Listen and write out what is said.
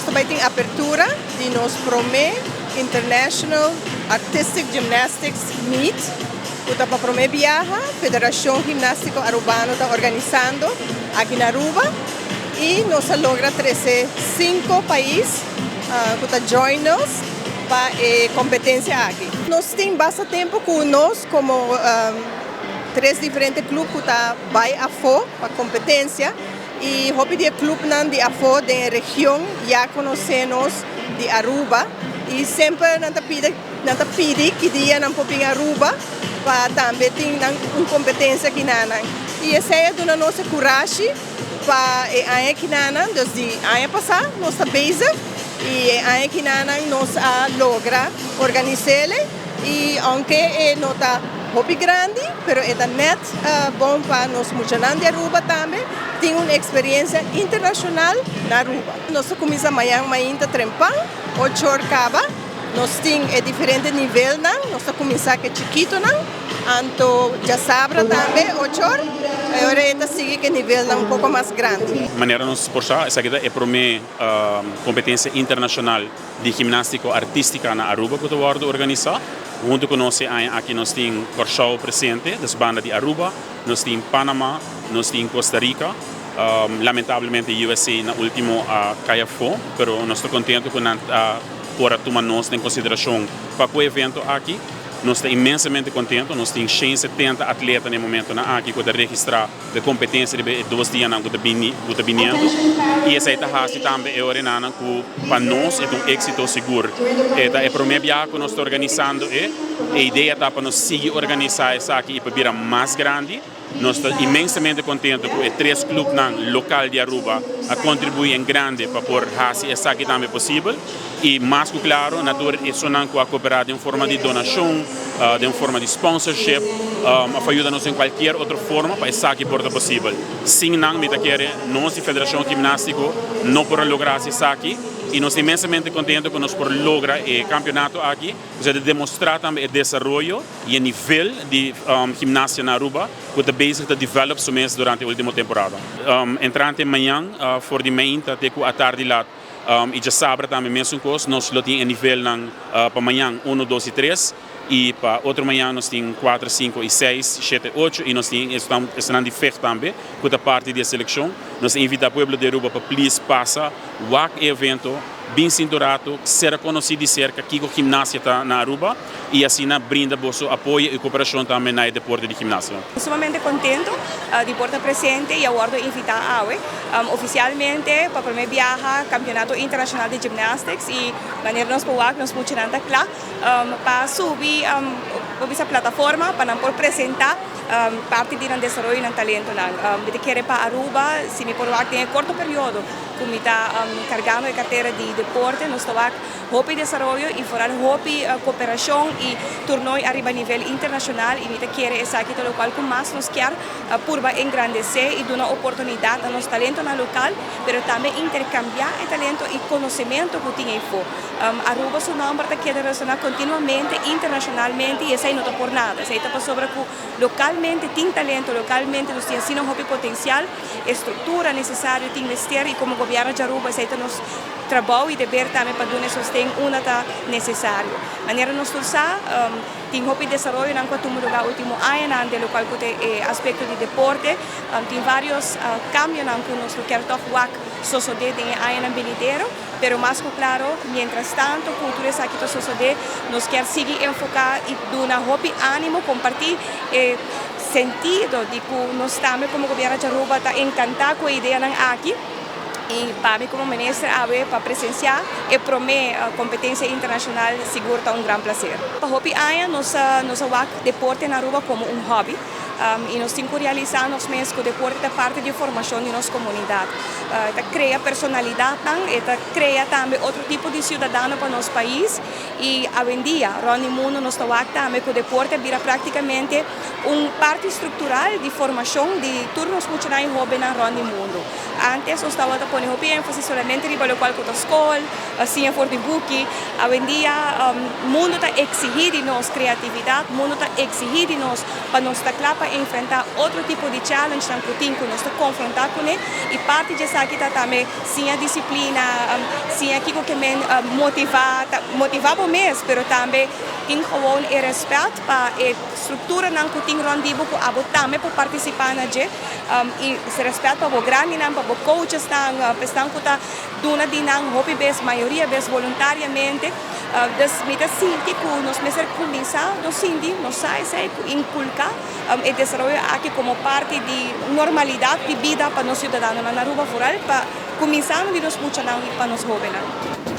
também tem abertura de nos Promé International Artistic Gymnastics Meet. Kuta para Promé Viaja, Federação Gimnástico Arubano está organizando aqui na Aruba e nós logra 5 países que join us para a competência aqui. Nós temos bastante tempo com nós como 3 diferentes clubes que vai a fora para a competência e o clube de a fora da região já conhecemos de Aruba e sempre nanta pede que dia não pode Aruba para também ter uma competência aqui na e essa é a nossa coragem para a aqui na desde ano passado nós está basic e a aqui na nós logra organizar e aunque é nota hobby grande, pero é net bom para nós muchanan de Aruba também tem uma experiência internacional na Aruba. Nós começamos amanhã ainda trempão, 8 horas acaba. Nós temos diferente nível nós começamos com chiquito anto já sabra também 8 horas. Agora está sigue que nível um pouco mais grande. Maneira nos puxar, essa aqui é para mim competência internacional de ginástica artística na Aruba que eu vou organizar. Junto com nós aqui nós temos Corchao presente, das bandas de Aruba, nós temos Panamá, nós temos Costa Rica. Lamentavelmente USA na último caiu fora, mas nós estamos contentes com por tomar nós em consideração para o evento aqui. Nós estamos imensamente contentes, nós temos 170 atletas no momento aqui que registrar a competência de 2 dias que está vindo. E essa é a também é ordenada que para nós é um êxito seguro. É a primeira vez que nós estamos organizando a ideia é para nós seguir organizar isso aqui e para virar mais grande. Nós estamos imensamente contentes com os 3 clubes locais de Aruba a contribuir em grande para pôr isso aqui também possível. E mais que claro, isso não é cooperar de uma forma de donação, de uma forma de sponsorship, ajuda-nos em qualquer outra forma para isso aqui por possível. Sim, nós, a Federação Gimnástica, não podemos lograr isso aqui. E nós estamos imensamente contentes que nós podemos lograr o campeonato aqui, de demonstrar também o desenvolvimento e o nível de ginástica na Aruba, que está basic de desenvolver somente durante a última temporada. Entrante amanhã, for de manhã, até a tarde lá, e já sabe também mesmo coisa, nós temos o nível para amanhã 1, 2 e 3. E para outro manhã nós temos 4, 5 e 6, 7, 8 e nós estamos de festa também, com a parte da seleção. Nós invitamos o povo de Aruba para please passar o evento bem cinturado, ser conhecido de cerca que o ginásio está na Aruba e assim brinda vosso apoio e cooperação também na deporte de ginásio. Sumamente contento de estar presente e agora invitar a oficialmente para a primeira viagem Campeonato Internacional de Gymnastics e maneira nós podemos funcionando lá para subir essa plataforma para não apresentar parte do desenvolvimento do talento. De querer para Aruba, se me por tem curto período, como está carregando a carteira de deporte, nós estamos hobby desenvolvimento e fora hobby cooperação e torneio arriba a nível internacional e me querer essa aqui pelo qual com mais nos quer por engrandecer e dar uma oportunidade a nosso talento na local, mas também intercambiar o talento e conhecimento que tem aí fora. Aruba seu nome para que relacionar continuamente internacionalmente e essa não está por nada, essa está sobre que localmente tem talento, localmente nós temos um hobby potencial, estrutura necessária de investir e como governo de Aruba essa nos trabalho e dever também para dar sustento unata necessário. Maneira nós tem hobby de desenvolvimento na quanto lugar último ano do qual tem aspecto de deporte, tem vários cambios na que nós quer tocar sociedade tem ano venidero, pero mais claro, mientras tanto, cultura essa aqui da sociedade, nós quer seguir enfocar e dar hobby ânimo, compartilhar sentido de que nós também como governo de Aruba está encantado com a ideia aqui. E para mim como ministra para presenciar e promover a competência internacional seguro é um grande prazer. Para o hobby nós vemos deporte na Aruba como um hobby e nós temos que realizar nós mesmos que o deporte é parte da formação de nossa comunidade. Cria personalidade e cria também outro tipo de cidadão para nosso país e hoje em dia, no mundo, nós estamos também que o deporte vira praticamente uma parte estrutural de formação de todos os funcionários jovens no mundo. antes nós estava pondo ênfase solamente em lo qual com a escola, assim for de book. Hoje em dia, o mundo está exigindo de nós criatividade, o mundo está exigindo de nós para nós estar claro para enfrentar outro tipo de challenge que nós está confrontar com ele. E parte disso aqui está também sim a disciplina, sim aquilo que me motivava mesmo, mas também tem gewoon o respeito para a estrutura que tem rendido que abo também para participar na je e se respeito para o grande para o coaches estão que tá dona de não hobby base maioria base voluntariamente das mitas sim que nós mesmo começar nós sim nós sai inculcar e desenvolver aqui como parte de normalidade de vida para nós cidadãos na Aruba rural para começar a nos puxar para nós jovens.